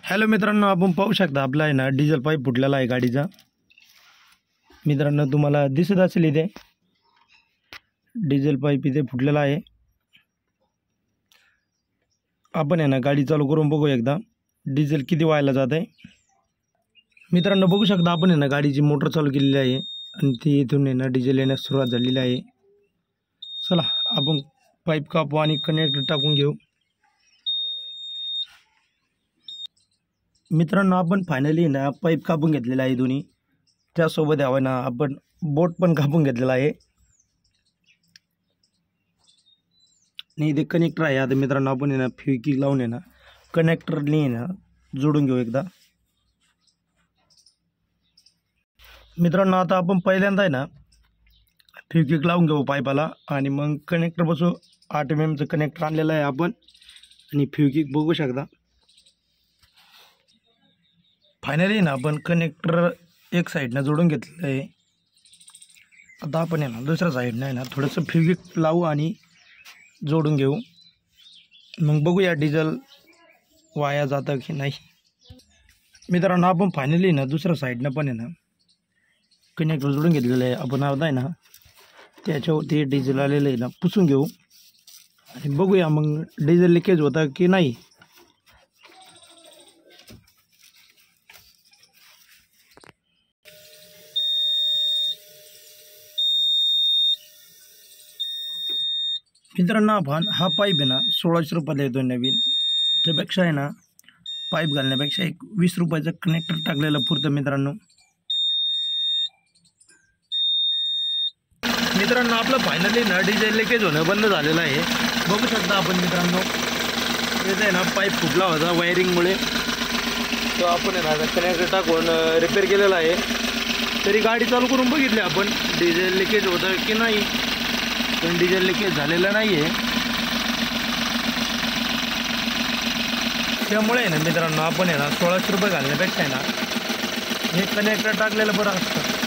Hello मित्रांनो, आपण पाहू शकता आपला आहे ना डिझेल पाईप फुटलेला आहे गाडीचा। मित्रांनो तुम्हाला दिसत असेल इथे डिझेल पाईप इथे फुटलेला आहे। आपण आहे ना गाडी चालू करून बघू एकदा डिझेल किती व्हायला जात आहे। मित्रांनो बघू शकता आपण आहे ना गाडीची मोटर चालू केलेली आहे आणि ती इथून आहे ना डिझेल येण्यास सुरुवात झालेली आहे। चला आपण पाईप कापू आणि कनेक्टर टाकून घेऊ। मित्रांनो आपण फायनली ना पाईप कापून घेतलेला आहे दोन्ही, त्यासोबत हवं ना आपण बोट पण कापून घेतलेला आहे आणि इथे कनेक्टर आहे। आता मित्रांनो आपण आहे ना फ्युकिक लावून आहे ना कनेक्टरने आहे ना जोडून घेऊ एकदा। मित्रांनो आता आपण पहिल्यांदा आहे ना फ्युकिक लावून घेऊ पाईपाला आणि मग कनेक्टर बसू। 8 mm चं कनेक्टर आणलेलं आहे आपण आणि फ्युकिक बघू शकता। फायनली ना आपण कनेक्टर एक साईडनं जोडून घेतलेलं आहे। आता आपण आहे ना दुसऱ्या साईडनं आहे ना थोडंसं फ्युकिक लावू आणि जोडून घेऊ, मग बघूया डिझेल वाया जातं की नाही। मित्रांनो आपण फायनली ना दुसऱ्या साईडनं पण आहे ना कनेक्टर जोडून घेतलेलं आहे। आपण आता आहे ना त्याच्यावरती डिझेल आलेलं आहे ना पुसून घेऊ आणि बघूया मग डिझेल लिकेज होतं की नाही। मित्रांनो आपण हा पाईप आहे ना 1600 रुपयाला येतो नवीन, त्यापेक्षा आहे ना पाईप घालण्यापेक्षा एक 20 रुपयाचं कनेक्टर टाकलेलं पुरतं। मित्रांनो आपलं फायनली ना डिझेल लिकेज होणं बंद झालेलं आहे। बघू शकता आपण मित्रांनो इथे आहे ना पाईप फुटला होता वायरिंगमुळे, तो आपण आहे ना कनेक्टर टाकून रिपेअर केलेला आहे। तरी गाडी चालू करून बघितली आपण डिझेल लिकेज होतं की नाही, पण डिझेल लिकेज झालेलं नाही आहे। त्यामुळे आहे ना मित्रांनो आपण आहे ना 1600 रुपये घालण्यापेक्षा आहे ना हे कनेक्टर टाकलेलं बरं असतं।